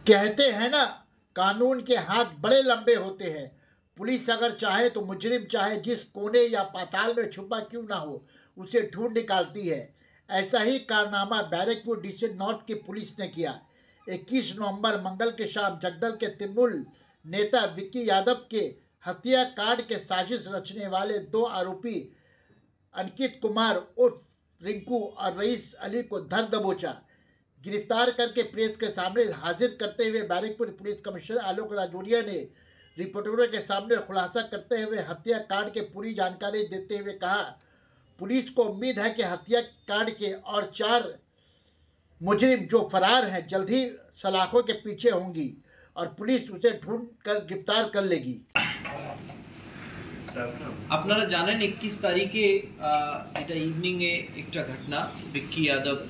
कहते हैं ना, कानून के हाथ बड़े लंबे होते हैं। पुलिस अगर चाहे तो मुजरिम चाहे जिस कोने या पाताल में छुपा क्यों ना हो, उसे ढूंढ निकालती है। ऐसा ही कारनामा बैरकपुर डिस्ट्रिक्ट नॉर्थ की पुलिस ने किया। 21 नवंबर मंगल के शाम जगदल के तृणमूल नेता विक्की यादव के हत्या कांड के साजिश रचने वाले दो आरोपी अंकित कुमार उर्फ रिंकू और रईस अली को धर दबोचा। गिरफ्तार करके प्रेस के सामने हाजिर करते हुए बैरकपुर पुलिस कमिश्नर आलोक राजौरिया ने रिपोर्टरों के सामने खुलासा करते हुए हत्याकांड की पूरी जानकारी देते हुए कहा, पुलिस को उम्मीद है कि हत्याकांड के और 4 मुजरिम जो फरार हैं जल्द ही सलाखों के पीछे होंगी और पुलिस उसे ढूंढ कर गिरफ्तार कर लेगी। আপনারা জানেন 21 তারিখে এটা ইভিনিংয়ে একটা ঘটনা, বিক্কি যাদব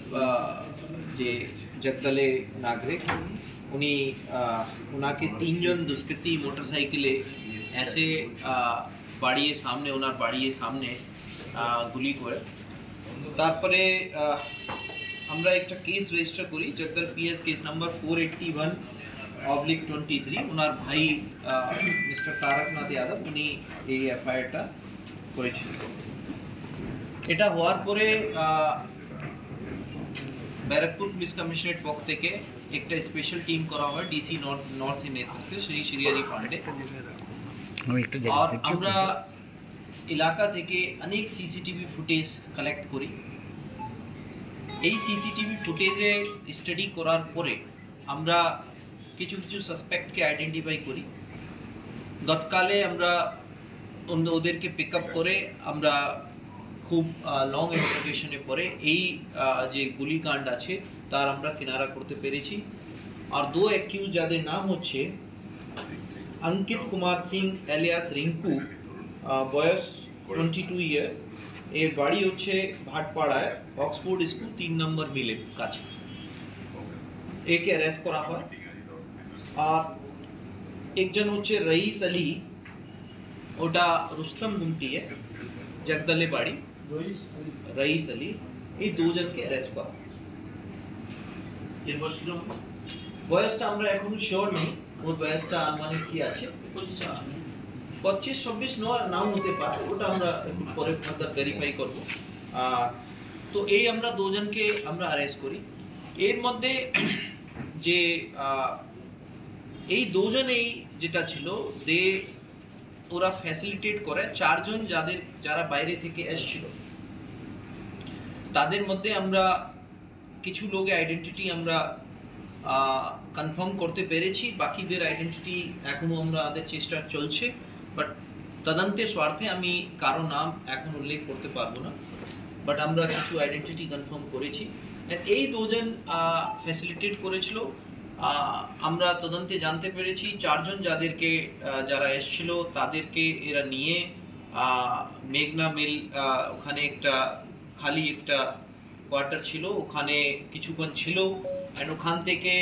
যে জগদলে নাগরিক, উনি ওনাকে 3 জন দুষ্কৃতী মোটরসাইকেলে এসে বাড়িয়ে সামনে ওনার বাড়িয়ে সামনে গুলি করে। তারপরে আমরা একটা কেস রেজিস্টার করি, জগদল পিএস কেস নাম্বার 481/23। ওনার ভাই মিস্টার তারকনাথ যাদব উনি এই এফআইআরটা করেছিলেন। এটা হওয়ার পরে ব্যারাকপুর পুলিশ কমিশনারেট পক্ষ থেকে একটা স্পেশাল টিম করা হয় ডিসি নর্থের নেতৃত্বে শ্রী শ্রীহরি পান্ডে। আর আমরা এলাকা থেকে অনেক সিসিটিভি ফুটেজ কালেক্ট করি। এই সিসিটিভি ফুটেজে স্টাডি করার পরে আমরা কিছু কিছু সাসপেক্টকে আইডেন্টিফাই করি। গতকালে আমরা ওদেরকে পিক আপ করে আমরা খুব লং ইন্টারোগেশনে পরে এই যে গুলিকাণ্ড আছে তার আমরা কিনারা করতে পেরেছি। আর 2 অ্যাকিউজ যাদের নাম হচ্ছে अंकित कुमार सिंह एलियास रिंकू, বয়স 22 ইয়ার্স, এর বাড়ি হচ্ছে ভাটপাড়ায় অক্সফোর্ড স্কুল 3 নম্বর মিলের কাছে। একে অ্যারেস্ট করা হয়। আর একজন হচ্ছে রईस अली, ওটা রুস্তম গুমটিয়ে জগদলে বাড়ি, রईस अली, এই দুজনকে অ্যারেস্ট করা। এর বয়সটা আমরা এখনো শিওর নেই, ওর বয়সটা আনুমানিক কি আছে 25-26 নাও হতে পারে, ওটা আমরা পরে ফার্দার ভেরিফাই করব। তো এই আমরা দুজনকে আমরা অ্যারেস্ট করি। এর মধ্যে যে এই দুজনেই যেটা ছিল ওরা ফ্যাসিলিটেট করে 4 জন যারা বাইরে থেকে এসেছিল। তাদের মধ্যে আমরা কিছু লোকের আইডেন্টিটি আমরা কনফার্ম করতে পেরেছি, বাকিদের আইডেন্টিটি এখনো আমাদের চেষ্টা চলছে। বাট তদন্তের স্বার্থে আমি কারো নাম এখন উল্লেখ করতে পারবো না, বাট আমরা কিছু আইডেন্টিটি কনফার্ম করেছি। এই দুজন ফ্যাসিলিটেট করেছিল। আমরা তদন্তে জানতে পেরেছি 4 জন যারা এসেছিল তাদেরকে এরা নিয়ে মেঘনা মিল, ওখানে একটা খালি একটা কোয়ার্টার ছিল, ওখানে কিছুক্ষণ ছিল। অ্যান্ড ওখান থেকে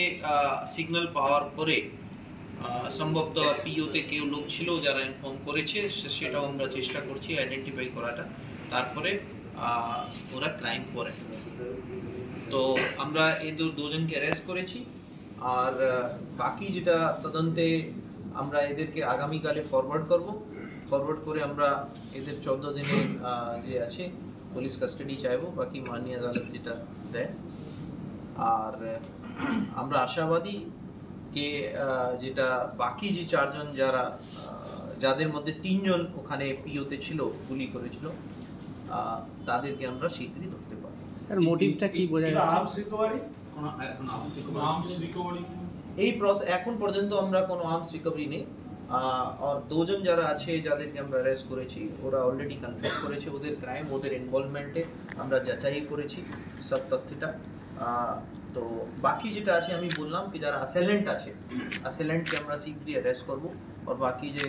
সিগন্যাল পাওয়ার পরে সম্ভবত পিওতে কেউ লোক ছিল যারা ইনফর্ম করেছে, সেটাও আমরা চেষ্টা করছি আইডেন্টিফাই করাটা। তারপরে ওরা ক্রাইম করে। তো আমরা এই দুজনকে অ্যারেস্ট করেছি। আর বাকি যেটা তদন্তে আমরা এদেরকে আগামীকালে ফরওয়ার্ড করে আমরা এদের 14 দিনের যে আছে পুলিশ কাস্টাডি চাইবো, বাকি মাননীয় আদালত যেটা দেয়। আর আমরা আশাবাদী কে যেটা বাকি যে 4 জন যাদের মধ্যে 3 জন ওখানে পিওতে ছিল, গুলি করেছিল, তাদেরকে আমরা শীঘ্রই ধরতে পারবো। স্যার মোটিভটা কি বোঝা যাচ্ছে? এই প্রসেস এখন পর্যন্ত আমরা কোনো আর্মস রিকভারি নেই। আর 2 জন যারা আছে যাদেরকে আমরা অ্যারেস্ট করেছি ওরা অলরেডি কনফেস করেছে ওদের ক্রাইম, ওদের ইনভলভমেন্টে আমরা যাচাই করেছি সব তথ্যটা। তো বাকি যেটা আছে আমি বললাম কি যারা অ্যাসেলেন্টকে আমরা শীঘ্রই অ্যারেস্ট করবো। আর বাকি যে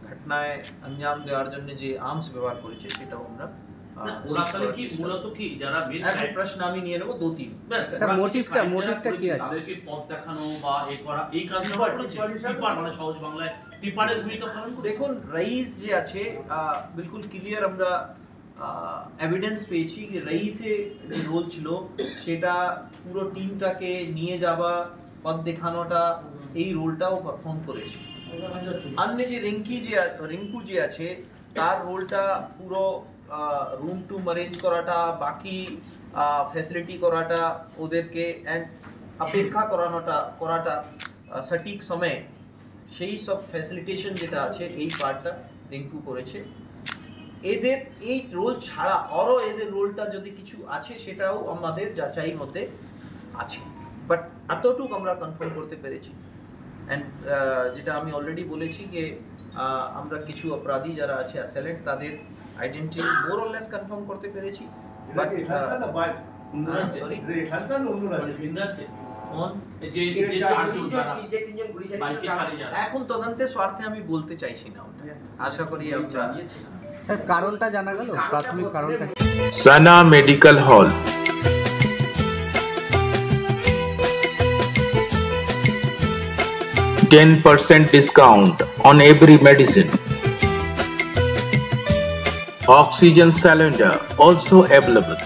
ঘটনায় আঞ্জাম দেওয়ার জন্য যে আর্মস ব্যবহার করেছে সেটাও আমরা প্রশ্ন আমি নিয়ে নেবো 2-3। মোটিভটা কি আছে? তাদেরকে পথ দেখানো বা এই করা, এই কাজটা করেছে মানে সহজ বাংলায় টিপারের ভূমিকা পালন করে। দেখুন রईस যে আছে বিলকুল ক্লিয়ার আমরা এভিডেন্স পেয়েছি কি রईसের যে রোল ছিল সেটা পুরো টিমটাকে নিয়ে যাওয়া পথ দেখানোটা এই রোলটাও পারফর্ম করেছে। अन्य যে রিঙ্কু যে আছে তার রোলটা পুরো রুম টু অ্যারেঞ্জ করাটা, বাকি ফ্যাসিলিটি করাটা, ওদেরকে অপেক্ষা করাটা সঠিক সময়ে, সেই সব ফ্যাসিলিটেশন যেটা আছে এই পার্টটা রিঙ্কু করেছে। এদের এই রোল ছাড়া আরও এদের রোলটা যদি কিছু আছে সেটাও আমাদের যাচাই মধ্যে আছে, বাট এতটুকু আমরা কনফার্ম করতে পেরেছি। অ্যান্ড যেটা আমি অলরেডি বলেছি যে আমরা কিছু অপরাধী যারা আছে অ্যাসেলেন্ট তাদের identity more or less confirm করতে পেরেছি। বাট এখন তদন্তের স্বার্থে আমি বলতে চাইছি না, আশা করি আমরা কারণটা জানা গেল, প্রাথমিক কারণটা। Sana Medical Hall, 10% discount on every medicine. Oxygen cylinder also available.